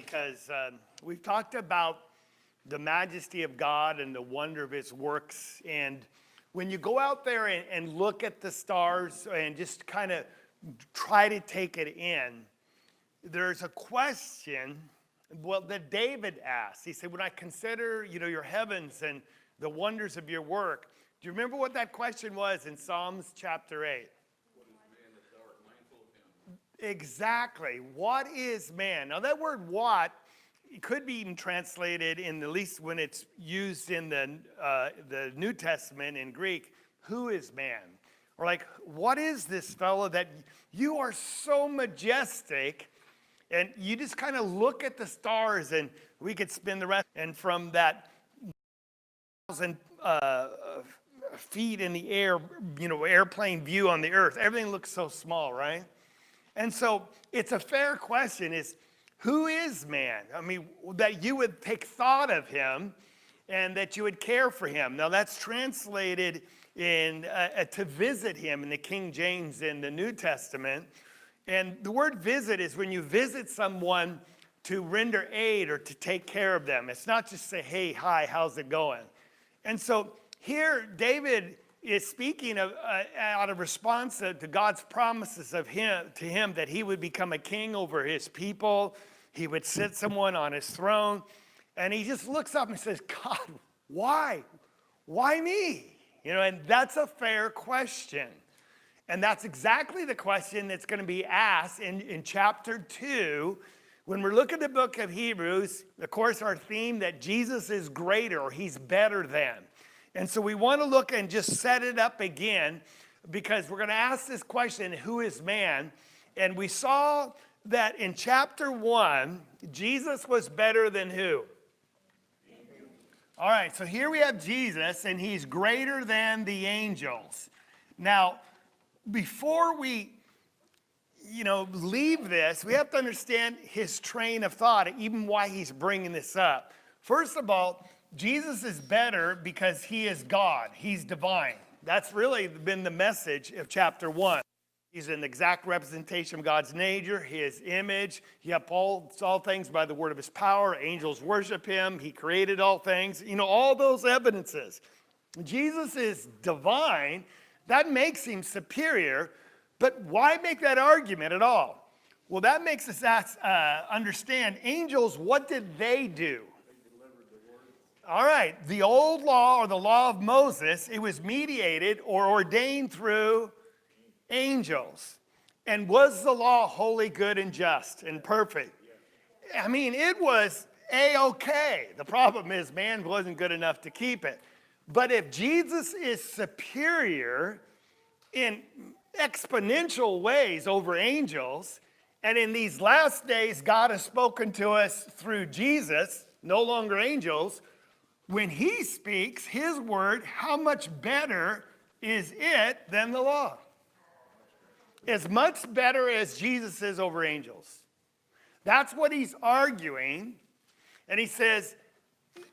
because we've talked about the majesty of God and the wonder of his works. And when you go out there and look at the stars and just kind of try to take it in, there's a question, well, that David asked. He said, when I consider, your heavens and the wonders of your work, do you remember what that question was in Psalms chapter 8? Exactly. What is man? Now that word "what" it could be even translated in at least when it's used in the New Testament in Greek. Who is man? Or like, what is this fellow that you are so majestic? And you just kind of look at the stars, and we could spin the rest. And from that 1,000 feet in the air, airplane view on the earth, everything looks so small, right? And so it's a fair question is, who is man? I mean, that you would take thought of him and that you would care for him. Now that's translated in to visit him in the King James in the New Testament. And the word visit is when you visit someone to render aid or to take care of them. It's not just say, hey, hi, how's it going? And so here David is speaking of, out of response to God's promises to him that he would become a king over his people. He would sit someone on his throne. And he just looks up and says, God, why? Why me? And that's a fair question. And that's exactly the question that's going to be asked in chapter 2. When we're looking at the book of Hebrews, of course, our theme that Jesus is greater or he's better than. And so we want to look and just set it up again because we're going to ask this question, who is man? And we saw that in chapter 1, Jesus was better than who? All right, so here we have Jesus, and he's greater than the angels. Now, before we, leave this, we have to understand his train of thought, even why he's bringing this up. First of all, Jesus is better because he is God. He's divine. That's really been the message of chapter 1. He's an exact representation of God's nature, his image. He upholds all things by the word of his power. Angels worship him. He created all things. All those evidences. Jesus is divine. That makes him superior. But why make that argument at all? Well, that makes us understand angels, what did they do? All right, the old law or the law of Moses, it was mediated or ordained through angels. And was the law holy, good, and just, and perfect? I mean, it was A-okay. The problem is man wasn't good enough to keep it. But if Jesus is superior in exponential ways over angels, and in these last days God has spoken to us through Jesus, no longer angels, when he speaks his word, how much better is it than the law? As much better as Jesus is over angels. That's what he's arguing. And he says,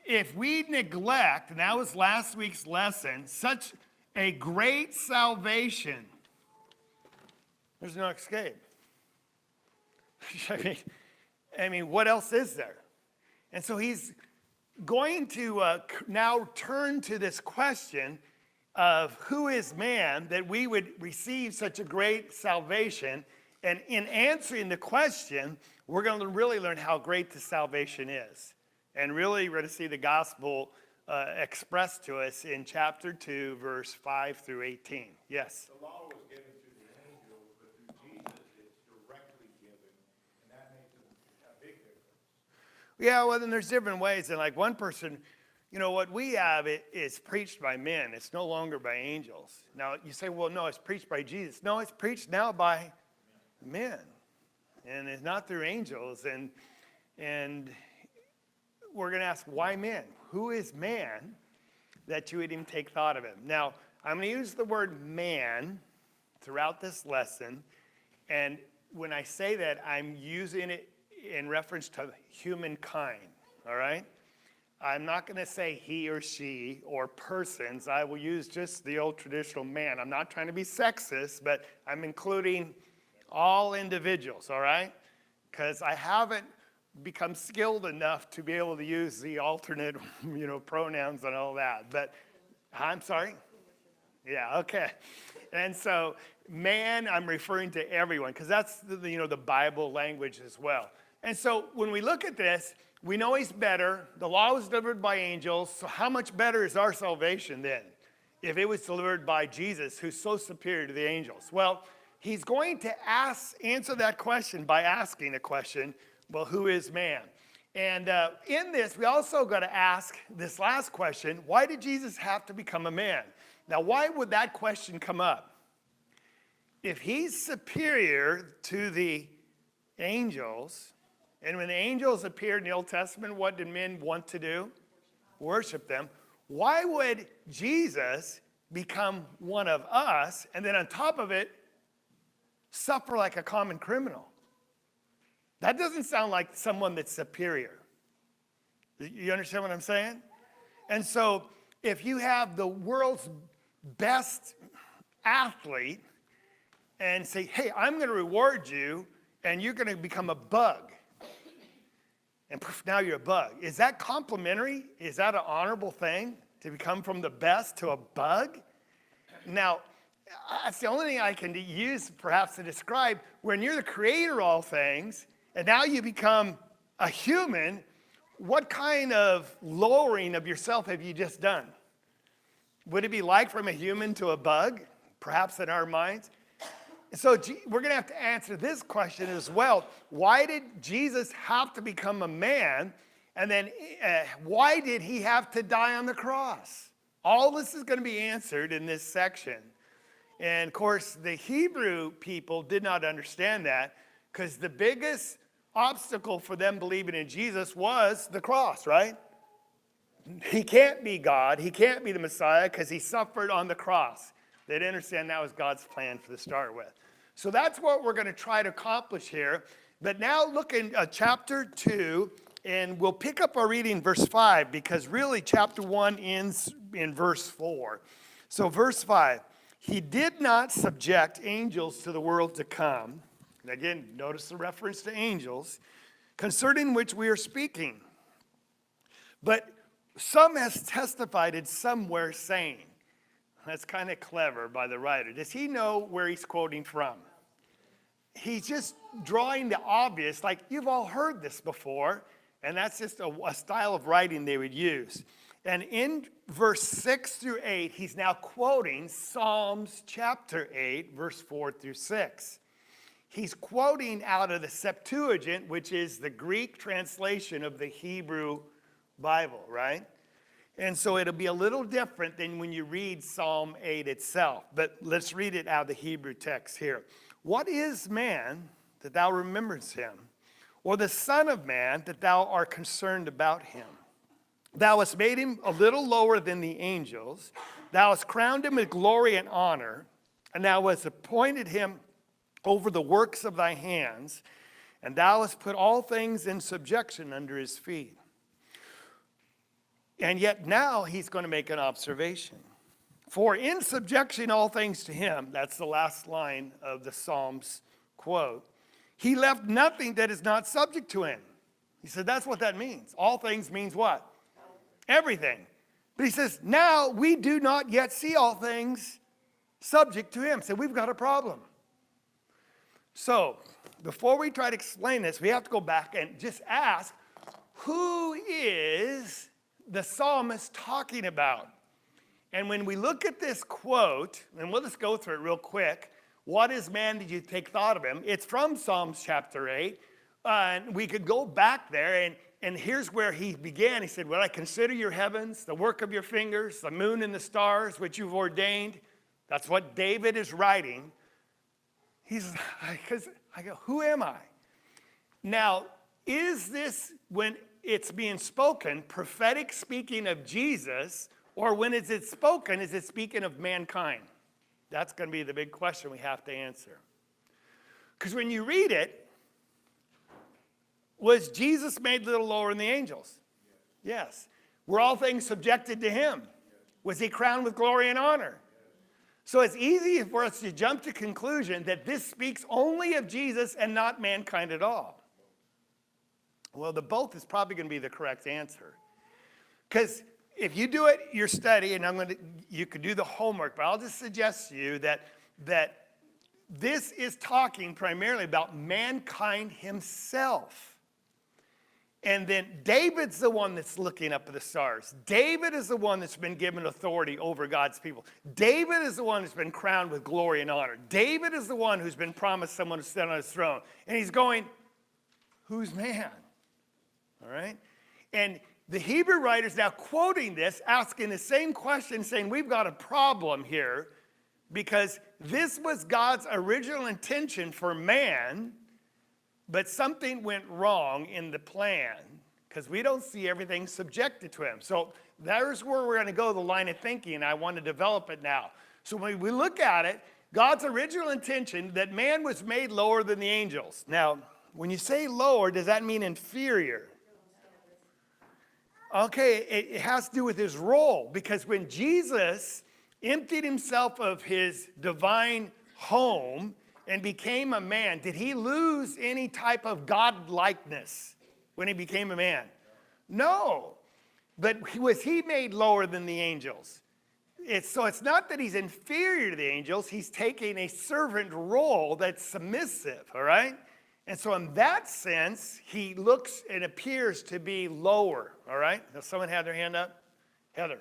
if we neglect, and that was last week's lesson, such a great salvation, there's no escape. I mean, what else is there? And so he's going to now turn to this question of who is man that we would receive such a great salvation. And in answering the question, we're going to really learn how great the salvation is. And really we're going to see the gospel expressed to us in chapter 2, verse 5 through 18. Yes? The law was given to the angels, but through Jesus it's directly given, and that makes a big difference. Yeah, well, then there's different ways. And like one person, what we have is preached by men. It's no longer by angels. Now, you say, well, no, it's preached by Jesus. No, it's preached now by men. And it's not through angels. And we're going to ask, why men? Who is man that you would even take thought of him? Now, I'm going to use the word man throughout this lesson. And when I say that, I'm using it in reference to humankind, all right? I'm not going to say he or she or persons. I will use just the old traditional man. I'm not trying to be sexist, but I'm including all individuals, all right? Because I haven't become skilled enough to be able to use the alternate, pronouns and all that. But I'm sorry? Yeah, okay. And so man, I'm referring to everyone because that's the Bible language as well. And so when we look at this, we know he's better. The law was delivered by angels. So how much better is our salvation then if it was delivered by Jesus, who's so superior to the angels? Well, he's going to answer that question by asking a question. Well, who is man? And in this, we also got to ask this last question: why did Jesus have to become a man? Now, why would that question come up? If he's superior to the angels, and when the angels appeared in the Old Testament, what did men want to do? Worship them. Why would Jesus become one of us, and then on top of it, suffer like a common criminal? That doesn't sound like someone that's superior. You understand what I'm saying? And so if you have the world's best athlete and say, hey, I'm going to reward you, and you're going to become a bug. And poof, now you're a bug. Is that complimentary? Is that an honorable thing to become from the best to a bug? Now, that's the only thing I can use perhaps to describe when you're the creator of all things, and now you become a human. What kind of lowering of yourself have you just done? Would it be like from a human to a bug, perhaps in our minds? So we're going to have to answer this question as well. Why did Jesus have to become a man? And then why did he have to die on the cross? All this is going to be answered in this section. And of course, the Hebrew people did not understand that because the biggest obstacle for them believing in Jesus was the cross, right? He can't be God. He can't be the Messiah because he suffered on the cross. They didn't understand that was God's plan to start with. So that's what we're going to try to accomplish here. But now look in chapter 2, and we'll pick up our reading verse 5 because really chapter 1 ends in verse 4. So verse 5, he did not subject angels to the world to come. And again, notice the reference to angels, concerning which we are speaking. But some has testified in somewhere saying, that's kind of clever by the writer. Does he know where he's quoting from? He's just drawing the obvious, like you've all heard this before, and that's just a style of writing they would use. And in verse 6 through 8, he's now quoting Psalms chapter 8, verse 4 through 6. He's quoting out of the Septuagint, which is the Greek translation of the Hebrew Bible, right? And so it'll be a little different than when you read Psalm 8 itself. But let's read it out of the Hebrew text here. What is man that thou rememberest him? Or the son of man that thou art concerned about him? Thou hast made him a little lower than the angels. Thou hast crowned him with glory and honor. And thou hast appointed him over the works of thy hands. And thou hast put all things in subjection under his feet. And yet now he's going to make an observation. For in subjection all things to him, that's the last line of the Psalms quote, he left nothing that is not subject to him. He said that's what that means. All things means what? Everything. But he says, now we do not yet see all things subject to him. So we've got a problem. So before we try to explain this, we have to go back and just ask, who is the psalmist talking about? And when we look at this quote, and we'll just go through it real quick. What is man, did you take thought of him? It's from Psalms chapter 8. And we could go back there, and here's where he began. He said, well, I consider your heavens, the work of your fingers, the moon and the stars, which you've ordained. That's what David is writing. Because I go, who am I? Now, is this, when it's being spoken, prophetic speaking of Jesus, or when is it spoken, is it speaking of mankind? That's going to be the big question we have to answer. Because when you read it, was Jesus made a little lower than the angels? Yes. Were all things subjected to him? Was he crowned with glory and honor? So it's easy for us to jump to conclusion that this speaks only of Jesus and not mankind at all. Well, the both is probably going to be the correct answer. Because if you do it, your study, and you could do the homework, but I'll just suggest to you that this is talking primarily about mankind himself. And then David's the one that's looking up at the stars. David is the one that's been given authority over God's people. David is the one who's been crowned with glory and honor. David is the one who's been promised someone to sit on his throne. And he's going, who's man? All right? And the Hebrew writer's now quoting this, asking the same question, saying, we've got a problem here because this was God's original intention for man, but something went wrong in the plan because we don't see everything subjected to him. So there's where we're going to go, the line of thinking, and I want to develop it now. So when we look at it, God's original intention that man was made lower than the angels. Now, when you say lower, does that mean inferior? Okay, it has to do with his role, because when Jesus emptied himself of his divine home and became a man, did he lose any type of God-likeness when he became a man? No. But was he made lower than the angels? So it's not that he's inferior to the angels. He's taking a servant role that's submissive, all right? And so in that sense, he looks and appears to be lower, all right? Now, someone had their hand up? Heather.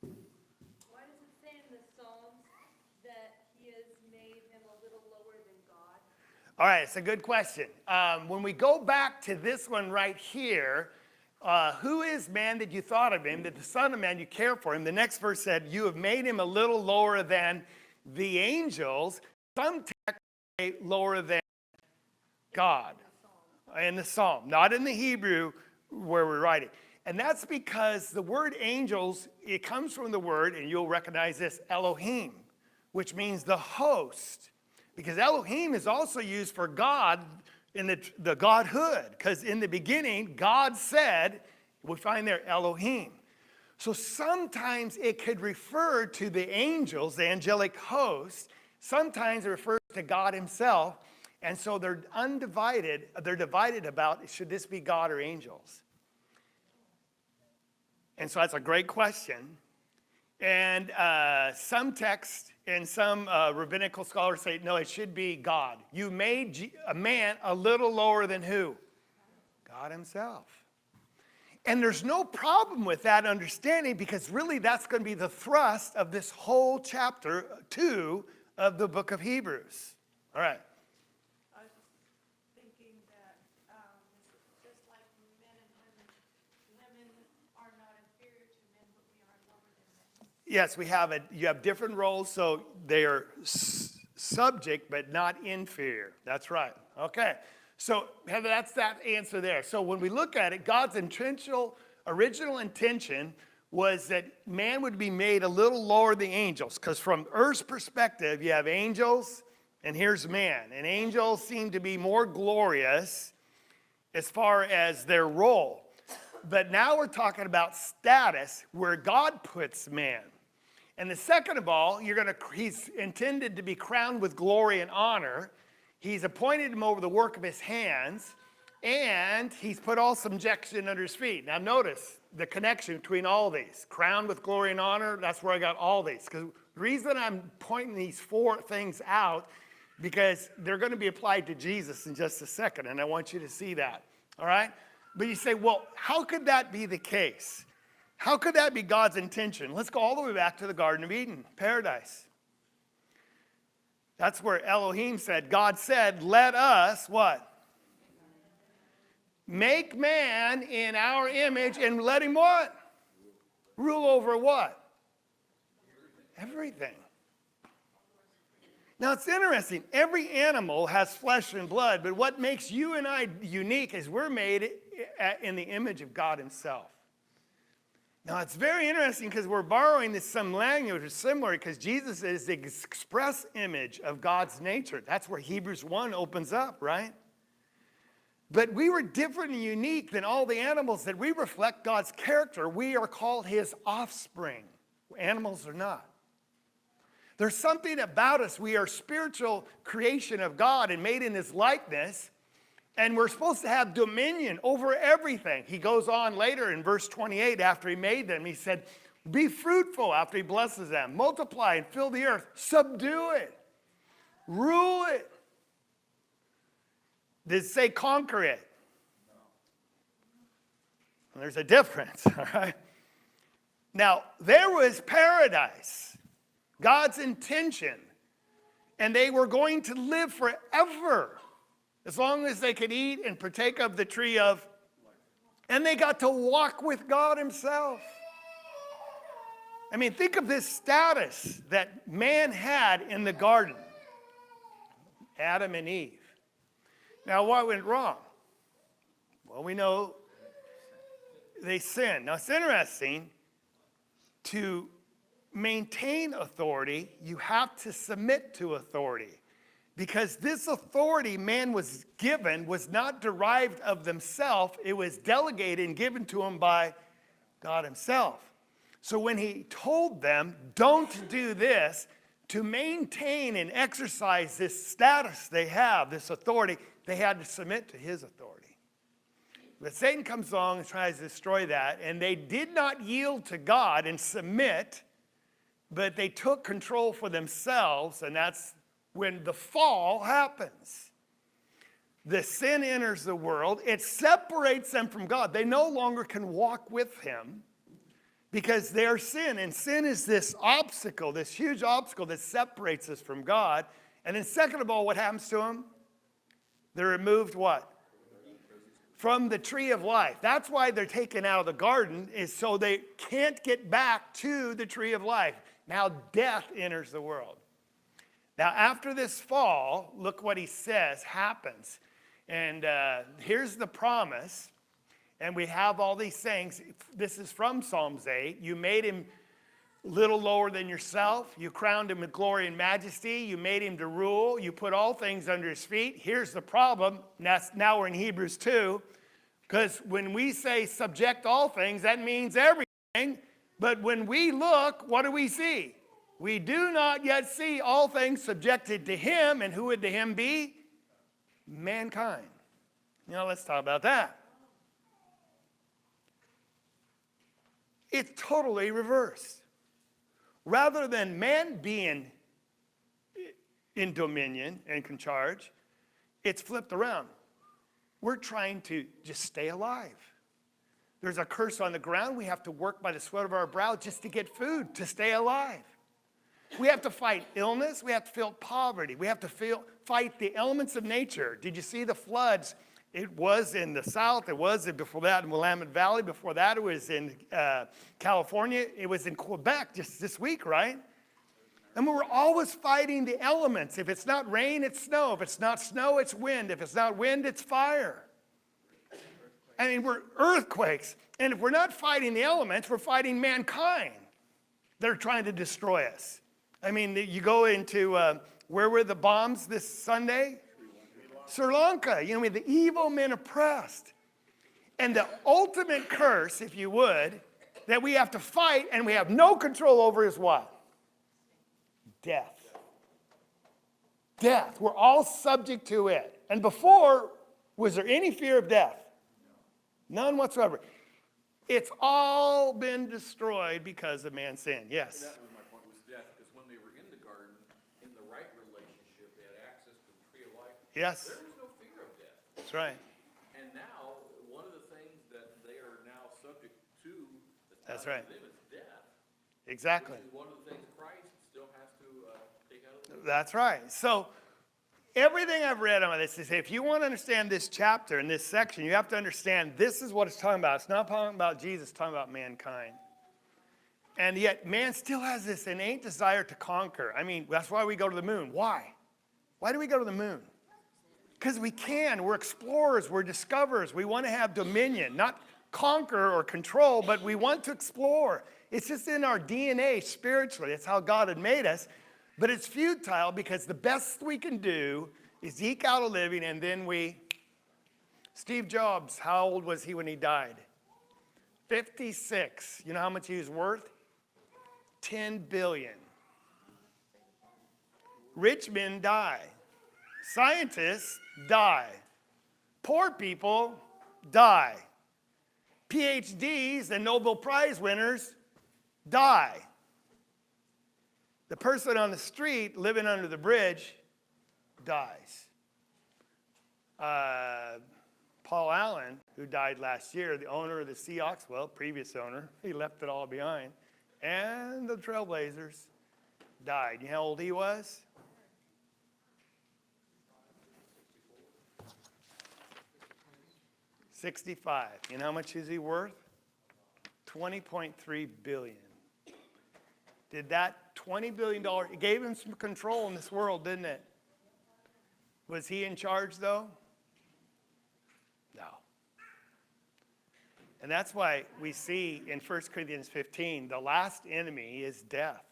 Why does it say in the Psalms that he has made him a little lower than God? All right, it's a good question. When we go back to this one right here, who is man that you thought of him, that the Son of Man you care for him? The next verse said, you have made him a little lower than the angels. Some text say lower than God. In the Psalm, not in the Hebrew where we're writing. And that's because the word angels, it comes from the word, and you'll recognize this, Elohim, which means the host. Because Elohim is also used for God in the Godhood. Because in the beginning, God said, we find there Elohim. So sometimes it could refer to the angels, the angelic host. Sometimes it refers to God himself. And so they're undivided. They're divided about, should this be God or angels? And so that's a great question. And some texts and some rabbinical scholars say, no, it should be God. You made a man a little lower than who? God himself. And there's no problem with that understanding, because really that's going to be the thrust of this whole chapter 2 of the book of Hebrews. All right. I was thinking that just like men and women are not inferior to men, but we are lower than men. Yes, you have different roles, so they are subject but not inferior. That's right. Okay. So Heather, that's that answer there. So when we look at it, God's original intention was that man would be made a little lower than the angels. Because from Earth's perspective, you have angels and here's man. And angels seem to be more glorious as far as their role. But now we're talking about status, where God puts man. And the second of all, he's intended to be crowned with glory and honor. He's appointed him over the work of his hands, and he's put all subjection under his feet. Now notice the connection between all these. Crowned with glory and honor, that's where I got all these. Because the reason I'm pointing these 4 things out, because they're going to be applied to Jesus in just a second, and I want you to see that. All right? But you say, well, how could that be the case? How could that be God's intention? Let's go all the way back to the Garden of Eden, paradise. That's where Elohim said, God said, let us, what? Make man in our image and let him what? Rule over what? Everything. Now it's interesting. Every animal has flesh and blood, but what makes you and I unique is we're made in the image of God himself. Now, it's very interesting because we're borrowing some language that's similar, because Jesus is the express image of God's nature. That's where Hebrews 1 opens up, right? But we were different and unique than all the animals, that we reflect God's character. We are called his offspring. Animals are not. There's something about us. We are spiritual creation of God and made in his likeness. And we're supposed to have dominion over everything. He goes on later in verse 28, after he made them, he said, be fruitful after he blesses them. Multiply and fill the earth. Subdue it. Rule it. Did it say conquer it? No. There's a difference, all right? Now, there was paradise, God's intention, and they were going to live forever as long as they could eat and partake of the tree of life. And they got to walk with God himself. I mean, think of this status that man had in the garden. Adam and Eve. Now, what went wrong? Well, we know they sinned. Now, it's interesting. To maintain authority, you have to submit to authority. Because this authority man was given was not derived of themselves. It was delegated and given to him by God himself. So when he told them, don't do this, to maintain and exercise this status they have, this authority, they had to submit to his authority. But Satan comes along and tries to destroy that, and they did not yield to God and submit, but they took control for themselves, and that's when the fall happens. The sin enters the world. It separates them from God. They no longer can walk with him because their sin. And sin is this obstacle, this huge obstacle that separates us from God. And then second of all, what happens to them? They're removed what? From the tree of life. That's why they're taken out of the garden, is so they can't get back to the tree of life. Now death enters the world. Now after this fall, look what he says happens. And here's the promise. And we have all these things. This is from Psalms 8. You made him little lower than yourself. You crowned him with glory and majesty. You made him to rule. You put all things under his feet. Here's the problem. Now we're in Hebrews 2. Because when we say subject all things, that means everything. But when we look, what do we see? We do not yet see all things subjected to him. And who would to him be? Mankind. Now let's talk about that. It's totally reversed. Rather than man being in dominion and can charge, it's flipped around. We're trying to just stay alive. There's a curse on the ground. We have to work by the sweat of our brow just to get food, to stay alive. We have to fight illness. We have to fight poverty. We have to fight the elements of nature. Did you see the floods? It was in the south. It was before that in Willamette Valley. Before that, it was in California. It was in Quebec just this week, right? And we were always fighting the elements. If it's not rain, it's snow. If it's not snow, it's wind. If it's not wind, it's fire. I mean, we're earthquakes. And if we're not fighting the elements, we're fighting mankind. They're trying to destroy us. I mean, you go into, where were the bombs this Sunday? Sri Lanka. You know, I mean, the evil men oppressed. And the ultimate curse, if you would, that we have to fight and we have no control over is what? Death. Death. We're all subject to it. And before, was there any fear of death? None whatsoever. It's all been destroyed because of man's sin. Yes. That was my point, was death, because when they were in the garden, in the right relationship, they had access to the tree of life. Yes. There was no fear of death. That's right. And now, one of the things that they are now subject to, That's right. them is death. Exactly. Which is one of the things Christ still has to take out of the That's right. So everything I've read on this is if you want to understand this chapter and this section, you have to understand this is what it's talking about. It's not talking about Jesus, it's talking about mankind. And yet man still has this innate desire to conquer. I mean, that's why we go to the moon. Why? Why do we go to the moon? Because we can. We're explorers. We're discoverers. We want to have dominion, not conquer or control, but we want to explore. It's just in our DNA spiritually. It's how God had made us. But it's futile because the best we can do is eke out a living and then Steve Jobs, how old was he when he died? 56. You know how much he was worth? 10 billion. Rich men die. Scientists die. Poor people die. PhDs and Nobel Prize winners die. The person on the street living under the bridge dies. Paul Allen, who died last year, the owner of the Seahawks, well, previous owner, he left it all behind, and the Trailblazers died. You know how old he was? 65. You know how much is he worth? $20.3 billion. Did that $20 billion, it gave him some control in this world, didn't it? Was he in charge, though? No. And that's why we see in 1 Corinthians 15, the last enemy is death.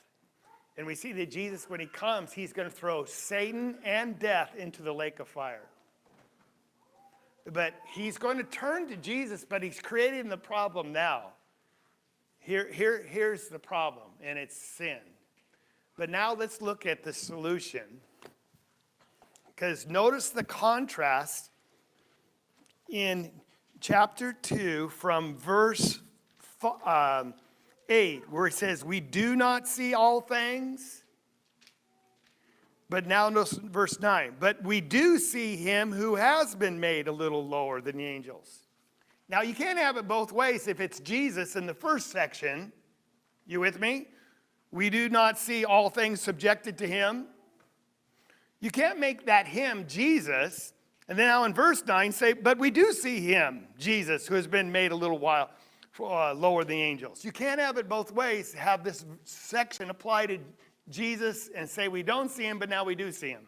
And we see that Jesus, when he comes, he's going to throw Satan and death into the lake of fire. But he's going to turn to Jesus, but he's creating the problem now. Here's the problem, and it's sin. But now let's look at the solution. Because notice the contrast in chapter 2 from verse 8, where it says, we do not see all things. But now notice verse 9, but we do see him who has been made a little lower than the angels. Now you can't have it both ways. If it's Jesus in the first section, you with me? We do not see all things subjected to him. You can't make that him Jesus, and then now in verse 9 say, but we do see him, Jesus, who has been made a little while lower than the angels. You can't have it both ways, have this section apply to Jesus and say we don't see him, but now we do see him.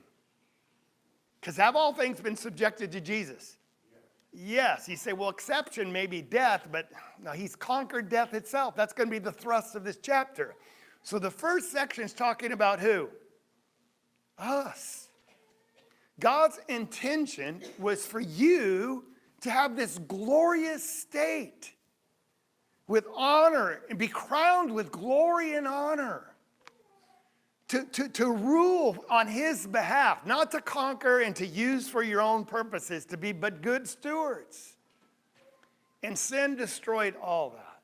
Because have all things been subjected to Jesus? Yes. You say, well, exception may be death, but no, he's conquered death itself. That's going to be the thrust of this chapter. So the first section is talking about who? Us. God's intention was for you to have this glorious state with honor and be crowned with glory and honor. To rule on his behalf, not to conquer and to use for your own purposes, to be but good stewards. And sin destroyed all that.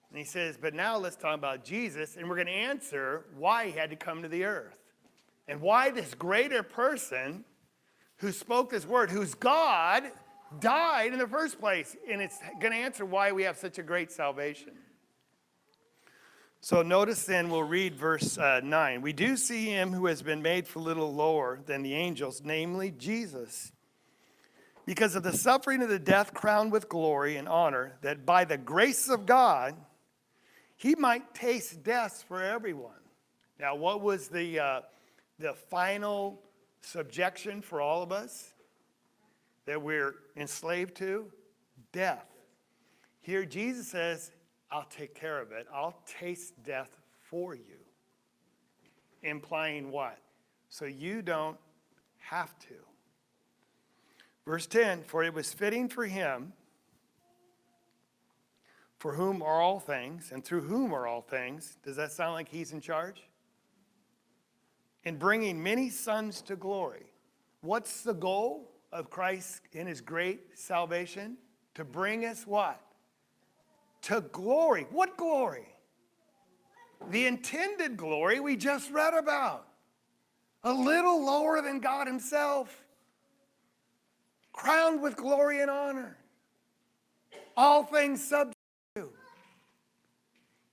And he says, but now let's talk about Jesus, and we're going to answer why he had to come to the earth. And why this greater person who spoke this word, who's God, died in the first place. And it's going to answer why we have such a great salvation. So notice then, we'll read verse 9. We do see him who has been made a little lower than the angels, namely Jesus, because of the suffering of the death crowned with glory and honor, that by the grace of God, he might taste death for everyone. Now, what was the final subjection for all of us that we're enslaved to? Death. Here Jesus says, I'll take care of it. I'll taste death for you. Implying what? So you don't have to. Verse 10, for it was fitting for him, for whom are all things, and through whom are all things. Does that sound like he's in charge? In bringing many sons to glory. What's the goal of Christ in his great salvation? To bring us what? To glory. What glory? The intended glory we just read about. A little lower than God himself. Crowned with glory and honor. All things subject to.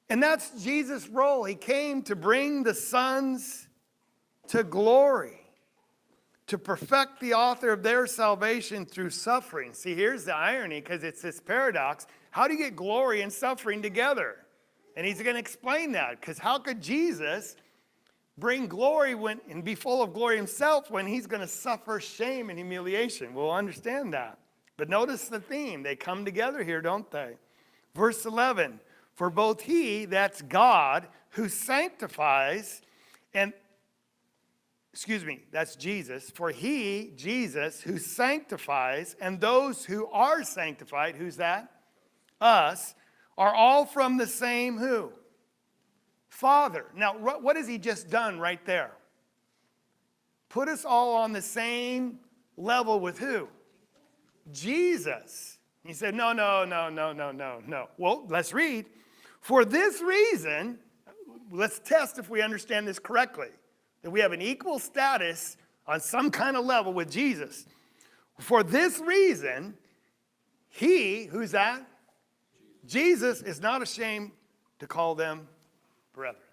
And that's Jesus' role. He came to bring the sons to glory. To perfect the author of their salvation through suffering. See, here's the irony, because it's this paradox. How do you get glory and suffering together? And he's going to explain that. Because how could Jesus bring glory and be full of glory himself when he's going to suffer shame and humiliation? We'll understand that. But notice the theme. They come together here, don't they? Verse 11. For both he, that's God, who sanctifies, that's Jesus. For he, Jesus, who sanctifies, and those who are sanctified, who's that? Us, are all from the same who? Father. Now, what has he just done right there? Put us all on the same level with who? Jesus. He said, no, no, no, no, no, no, no. Well, let's read. For this reason, let's test if we understand this correctly, that we have an equal status on some kind of level with Jesus. For this reason, he, who's that? Jesus is not ashamed to call them brethren.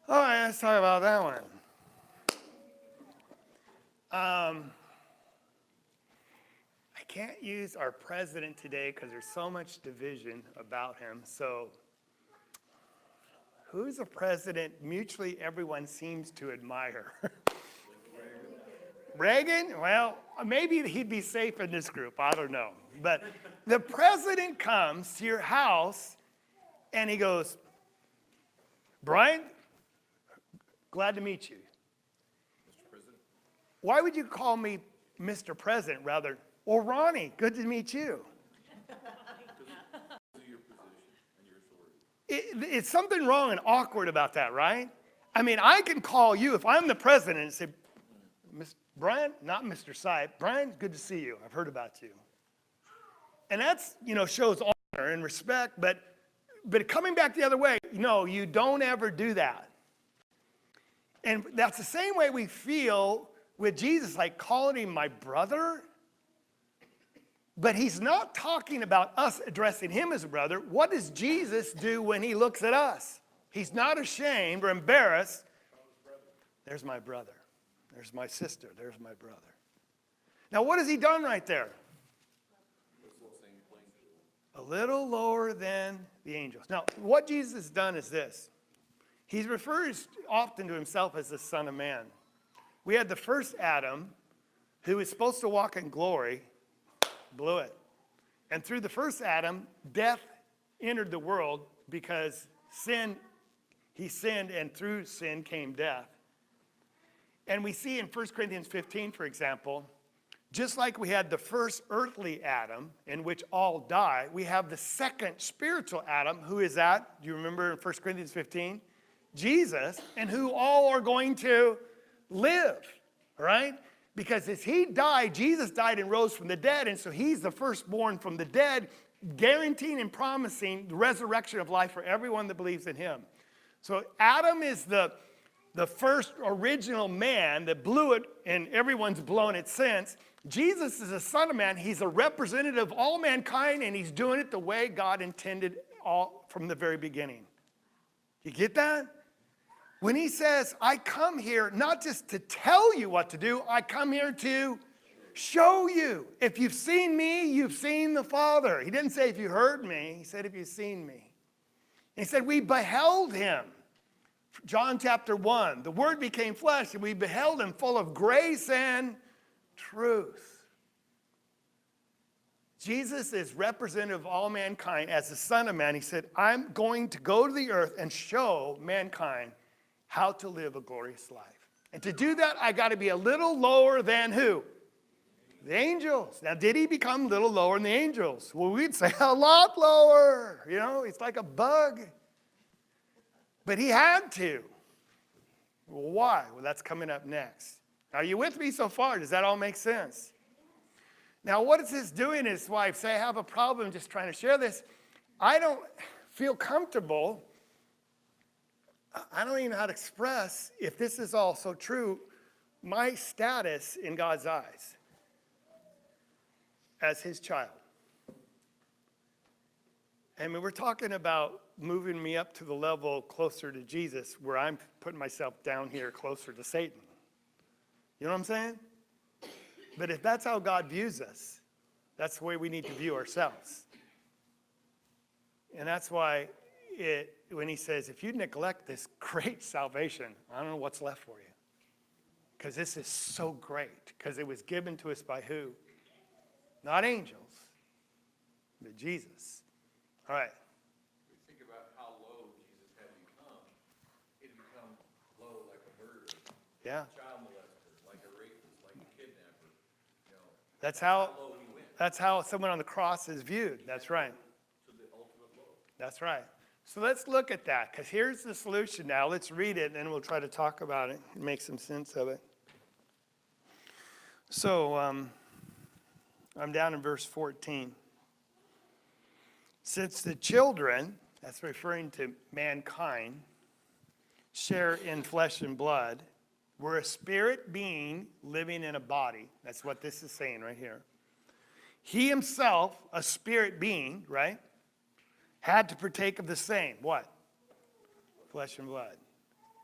All right, let's talk about that one. I can't use our president today because there's so much division about him. So, who's a president mutually everyone seems to admire? Reagan? Well, maybe he'd be safe in this group. I don't know. But the president comes to your house and he goes, Brian, glad to meet you. Mr. President? Why would you call me Mr. President rather? Or Ronnie, good to meet you. Because of your position and your authority. It's something wrong and awkward about that, right? I mean, I can call you if I'm the president and say, Brian, not Mr. Sype. Brian, good to see you. I've heard about you. And that's, shows honor and respect, but coming back the other way, no, you don't ever do that. And that's the same way we feel with Jesus, like calling him my brother. But he's not talking about us addressing him as a brother. What does Jesus do when he looks at us? He's not ashamed or embarrassed. There's my brother. There's my sister. There's my brother. Now, what has he done right there? A little lower than the angels. Now, what Jesus has done is this. He refers often to himself as the Son of Man. We had the first Adam, who was supposed to walk in glory, blew it. And through the first Adam, death entered the world because he sinned, and through sin came death. And we see in 1 Corinthians 15, for example, just like we had the first earthly Adam, in which all die, we have the second spiritual Adam. Who is that? Do you remember in 1 Corinthians 15? Jesus, and who all are going to live, right? Because as he died, Jesus died and rose from the dead, and so he's the firstborn from the dead, guaranteeing and promising the resurrection of life for everyone that believes in him. So Adam is the first original man that blew it, and everyone's blown it since. Jesus is a Son of Man. He's a representative of all mankind, and he's doing it the way God intended all from the very beginning. You get that? When he says, I come here not just to tell you what to do, I come here to show you. If you've seen me, you've seen the Father. He didn't say if you heard me. He said if you've seen me. And he said we beheld him. John chapter 1, the Word became flesh, and we beheld him full of grace and truth. Jesus is representative of all mankind as the Son of Man. He said, I'm going to go to the earth and show mankind how to live a glorious life. And to do that, I got to be a little lower than who? The angels. Now, did he become a little lower than the angels? Well, we'd say a lot lower. He's like a bug. But he had to. Well, why? Well, that's coming up next. Are you with me so far? Does that all make sense? Now, what is this doing is why I say I have a problem just trying to share this. I don't feel comfortable. I don't even know how to express, if this is all so true, my status in God's eyes as his child. I mean, we're talking about moving me up to the level closer to Jesus, where I'm putting myself down here closer to Satan. You know what I'm saying? But if that's how God views us, that's the way we need to view ourselves. And that's why when he says, if you neglect this great salvation, I don't know what's left for you. Because this is so great. Because it was given to us by who? Not angels, but Jesus. All right. We think about how low Jesus had become. He had become low like a murderer, Yeah. child molester, like a rapist, like a kidnapper. That's how Low he went someone on the cross is viewed. That's right. to the ultimate low. That's right. So let's look at that, because here's the solution now. Let's read it, and then we'll try to talk about it and make some sense of it. So I'm down in verse 14. Since the children, that's referring to mankind, share in flesh and blood, we're a spirit being living in a body. That's what this is saying right here. He himself, a spirit being, right, had to partake of the same. What? Flesh and blood.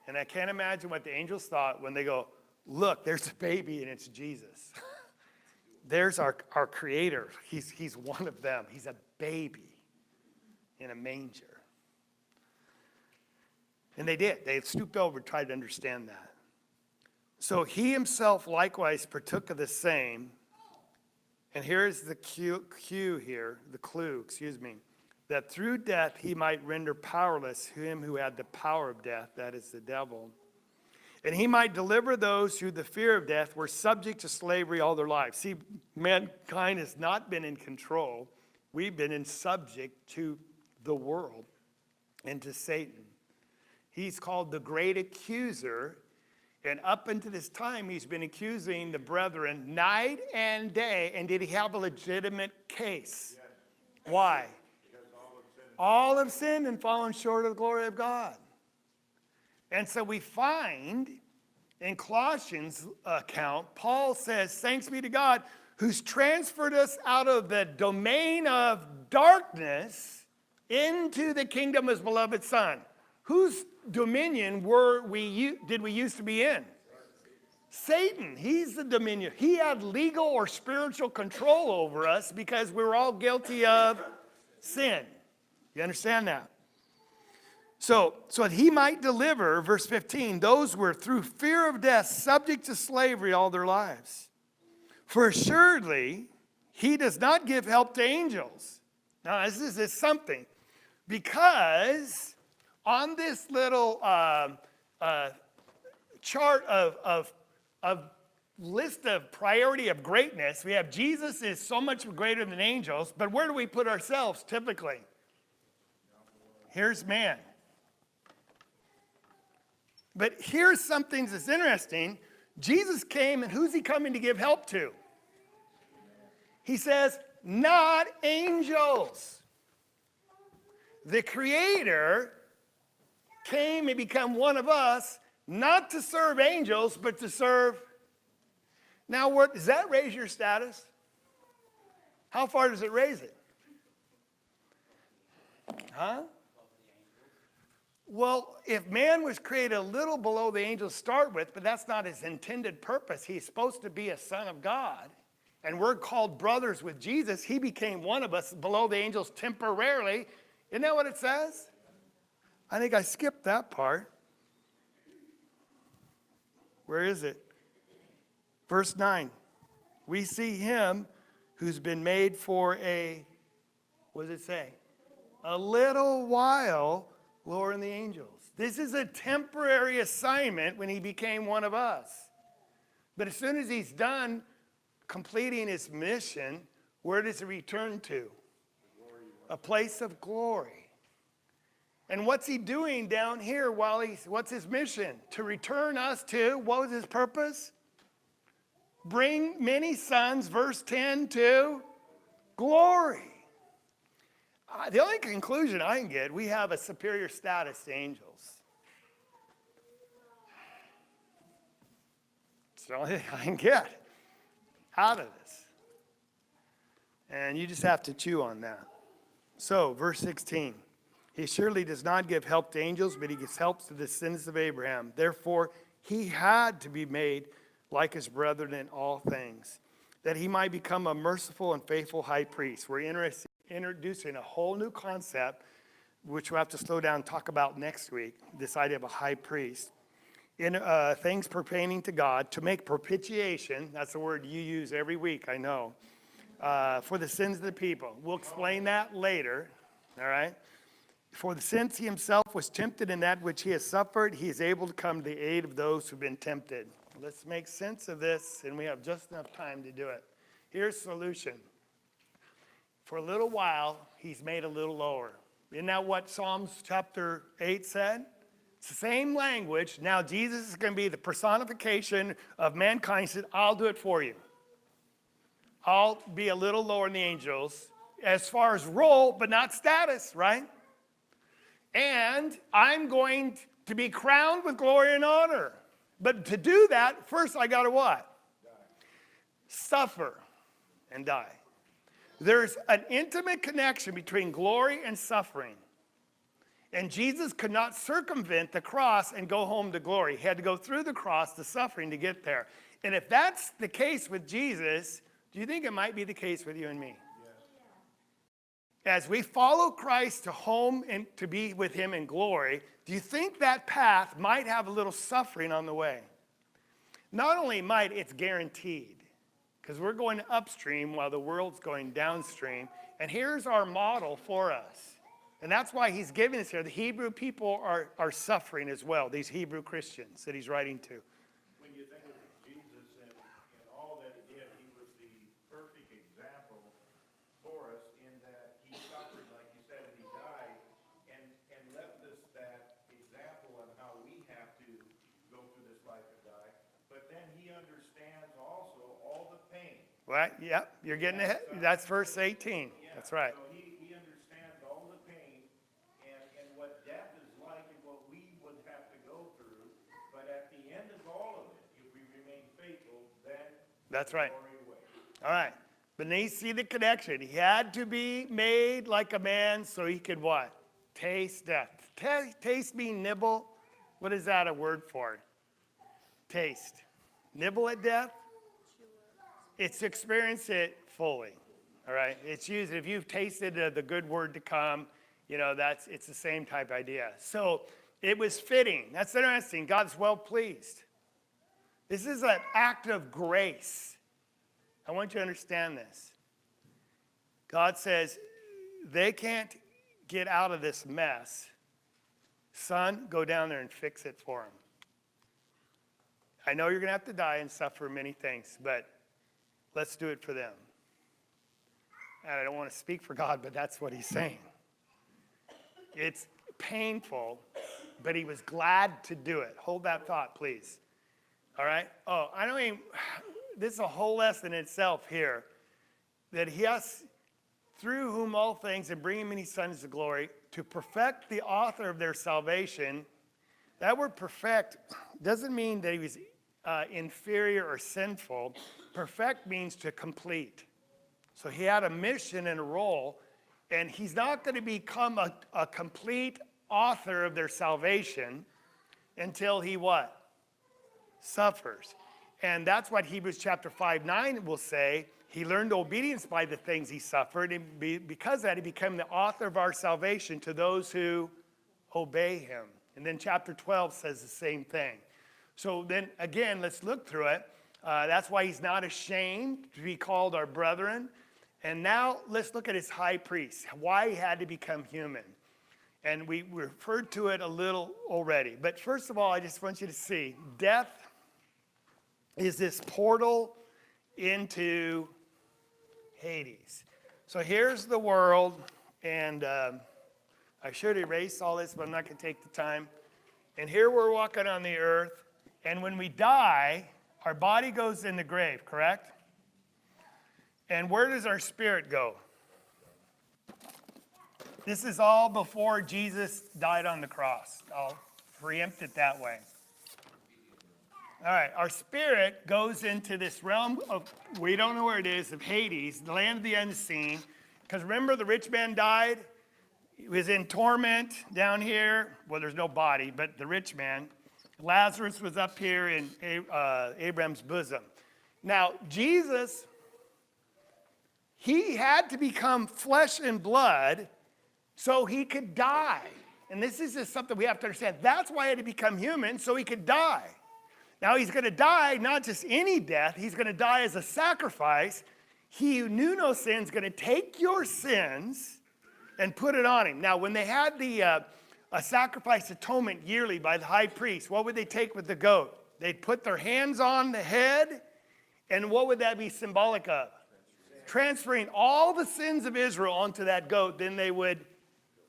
And I can't imagine what the angels thought when they go, look, there's a baby and it's Jesus. There's our creator. He's one of them. He's a baby in a manger. And they did. They stooped over and tried to understand that. So he himself likewise partook of the same. And here's the clue, that through death he might render powerless him who had the power of death, that is the devil. And he might deliver those who the fear of death were subject to slavery all their lives. See, mankind has not been in control. We've been in subject to the world and to Satan. He's called the great accuser. And up until this time, he's been accusing the brethren night and day. And did he have a legitimate case? Yes. Why? Because all have sinned and fallen short of the glory of God. And so we find in Colossians account, Paul says, thanks be to God, who's transferred us out of the domain of darkness into the kingdom of his beloved Son. Whose dominion did we used to be in? Satan. He's the dominion. He had legal or spiritual control over us because we were all guilty of sin. You understand that? So that he might deliver, verse 15, those were through fear of death subject to slavery all their lives. For assuredly, he does not give help to angels. Now, this is something. Because on this little chart of list of priority of greatness, we have Jesus is so much greater than angels, but where do we put ourselves typically? Here's man. But here's something that's interesting. Jesus came, and who's he coming to give help to? He says, not angels. The Creator came and become one of us, not to serve angels, but to serve. Now, does that raise your status? How far does it raise it? Huh? Well, if man was created a little below the angels to start with, but that's not his intended purpose. He's supposed to be a son of God. And we're called brothers with Jesus. He became one of us below the angels temporarily. Isn't that what it says? I think I skipped that part. Where is it? Verse 9. We see him who's been made for what does it say? A little while lower than the angels. This is a temporary assignment when he became one of us. But as soon as he's done completing his mission, where does he return to? A place of glory. And what's he doing down here what's his mission? To return us to, what was his purpose? Bring many sons, verse 10, to glory. The only conclusion I can get, we have a superior status to angels. It's the only thing I can get out of this. And you just have to chew on that. So, verse 16. He surely does not give help to angels, but he gives help to the descendants of Abraham. Therefore, he had to be made like his brethren in all things, that he might become a merciful and faithful high priest. We're introducing a whole new concept, which we'll have to slow down and talk about next week, this idea of a high priest. In things pertaining to God, to make propitiation, that's the word you use every week, I know, for the sins of the people. We'll explain that later, all right? For since he himself was tempted in that which he has suffered, he is able to come to the aid of those who've been tempted. Let's make sense of this, and we have just enough time to do it. Here's the solution. For a little while, he's made a little lower. Isn't that what Psalms chapter 8 said? It's the same language. Now Jesus is going to be the personification of mankind. He said, I'll do it for you. I'll be a little lower than the angels as far as role, but not status, right? And I'm going to be crowned with glory and honor. But to do that, first I got to what? Suffer and die. There's an intimate connection between glory and suffering. And Jesus could not circumvent the cross and go home to glory. He had to go through the cross, the suffering, to get there. And if that's the case with Jesus, do you think it might be the case with you and me? As we follow Christ to home and to be with him in glory, do you think that path might have a little suffering on the way? Not only might, it's guaranteed. Because we're going upstream while the world's going downstream. And here's our model for us. And that's why he's giving us here. The Hebrew people are suffering as well, these Hebrew Christians that he's writing to. When you think of Jesus and all that he did, he was the perfect example for us in that he suffered, like you said, and he died, and left us that example of how we have to go through this life and die. But then he understands also all the pain. Right? Yep, you're getting ahead. That's verse 18. That's right. So he understands all the pain and what death is like and what we would have to go through. But at the end of all of it, if we remain faithful, then That's right. glory awaits. All right. But then you see the connection. He had to be made like a man so he could what? Taste death. Taste mean nibble. What is that a word for? Taste. Nibble at death? It's to experience it fully. All right? It's used, if you've tasted the good word to come, you know, it's the same type idea. So it was fitting. That's interesting. God's well pleased. This is an act of grace. I want you to understand this. God says, they can't get out of this mess. Son, go down there and fix it for them. I know you're going to have to die and suffer many things, but let's do it for them. And I don't want to speak for God, but that's what he's saying. It's painful, but he was glad to do it. Hold that thought, please. All right? Oh, I don't mean, this is a whole lesson in itself here. That he has, through whom all things, and bringing many sons to glory, to perfect the author of their salvation. That word perfect doesn't mean that he was inferior or sinful. Perfect means to complete. So he had a mission and a role, and he's not going to become a complete author of their salvation until he what? Suffers. And that's what Hebrews chapter 5:9 will say. He learned obedience by the things he suffered, and because of that, he became the author of our salvation to those who obey him. And then chapter 12 says the same thing. So then, again, let's look through it. That's why he's not ashamed to be called our brethren. And now let's look at his high priest, why he had to become human. And we referred to it a little already. But first of all, I just want you to see, death is this portal into Hades. So here's the world, and I should erase all this, but I'm not going to take the time. And here we're walking on the earth, and when we die, our body goes in the grave, correct? And where does our spirit go? This is all before Jesus died on the cross. I'll preempt it that way. All right, our spirit goes into this realm of, we don't know where it is, of Hades, the land of the unseen. Because remember, the rich man died. He was in torment down here. Well, there's no body, but the rich man. Lazarus was up here in Abraham's bosom. Now, Jesus, he had to become flesh and blood so he could die. And this is just something we have to understand. That's why he had to become human, so he could die. Now he's going to die, not just any death. He's going to die as a sacrifice. He who knew no sin is going to take your sins and put it on him. Now, when they had a sacrifice atonement yearly by the high priest, what would they take with the goat? They'd put their hands on the head, and what would that be symbolic of? Transferring all the sins of Israel onto that goat, then they would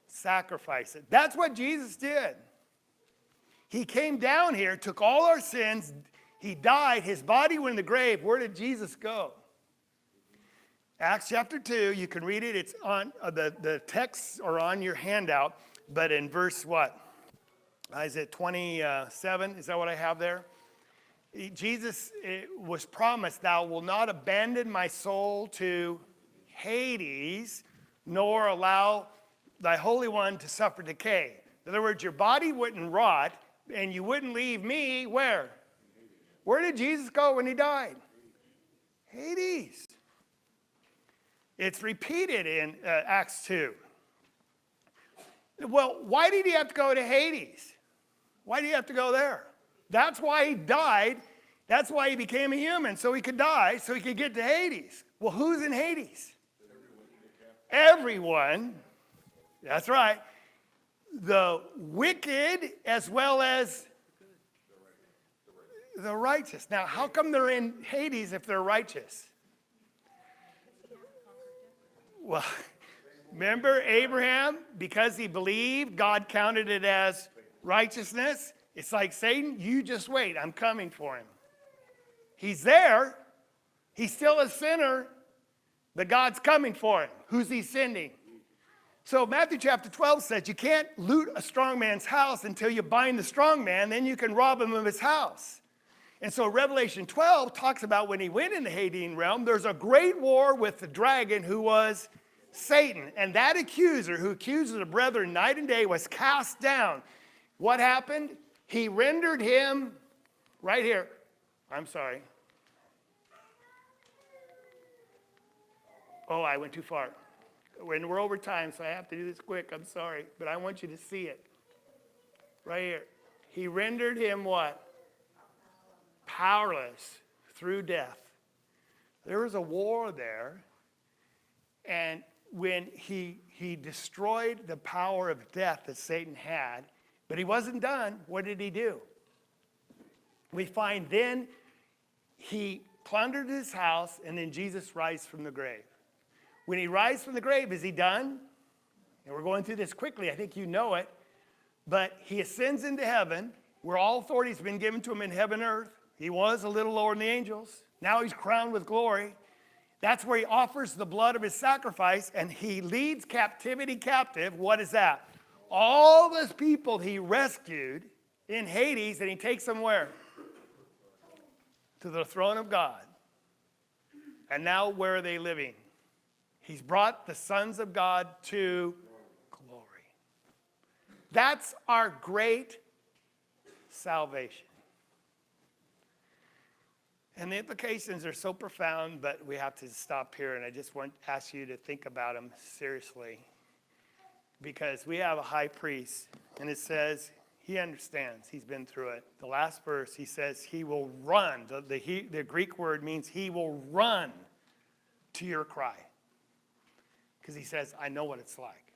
sacrifice it. That's what Jesus did. He came down here, took all our sins, he died, his body went in the grave. Where did Jesus go? Acts chapter 2, you can read it. It's on the texts are on your handout, but in verse what? Is it 27? Is that what I have there? Jesus was promised, thou will not abandon my soul to Hades, nor allow thy Holy One to suffer decay. In other words, your body wouldn't rot, and you wouldn't leave me where? Where did Jesus go when he died? Hades. It's repeated in Acts 2. Well, why did he have to go to Hades? Why did he have to go there? That's why he died. That's why he became a human, so he could die, so he could get to Hades. Well, who's in Hades? Everyone. That's right. The wicked as well as the righteous. Now, how come they're in Hades if they're righteous? Well, remember Abraham? Because he believed, God counted it as righteousness. It's like Satan, you just wait. I'm coming for him. He's there. He's still a sinner, but God's coming for him. Who's he sending? So Matthew chapter 12 says you can't loot a strong man's house until you bind the strong man, then you can rob him of his house. And so Revelation 12 talks about when he went in the Hadean realm, there's a great war with the dragon who was Satan. And that accuser who accuses the brethren night and day was cast down. What happened? He rendered him, right here, I'm sorry. Oh, I went too far. We're over time, so I have to do this quick. I'm sorry, but I want you to see it. Right here. He rendered him what? Powerless through death. There was a war there, and when he destroyed the power of death that Satan had, but he wasn't done, what did he do? We find then he plundered his house, and then Jesus rises from the grave. When he rises from the grave, is he done? And we're going through this quickly. I think you know it. But he ascends into heaven, where all authority has been given to him in heaven and earth. He was a little lower than the angels. Now he's crowned with glory. That's where he offers the blood of his sacrifice, and he leads captivity captive. What is that? All those people he rescued in Hades, and he takes them where? To the throne of God. And now where are they living? He's brought the sons of God to glory. That's our great salvation. And the implications are so profound, but we have to stop here, and I just want to ask you to think about them seriously. Because we have a high priest, and it says he understands. He's been through it. The last verse, he says he will run. The Greek word means he will run to your cry. Because he says, I know what it's like.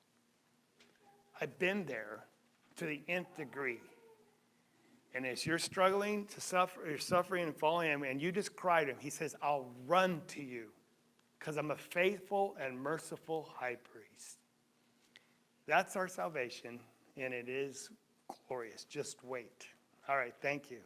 I've been there to the nth degree. And as you're struggling to suffer, you're suffering and following him, and you just cry to him, he says, I'll run to you because I'm a faithful and merciful high priest. That's our salvation, and it is glorious. Just wait. All right, thank you.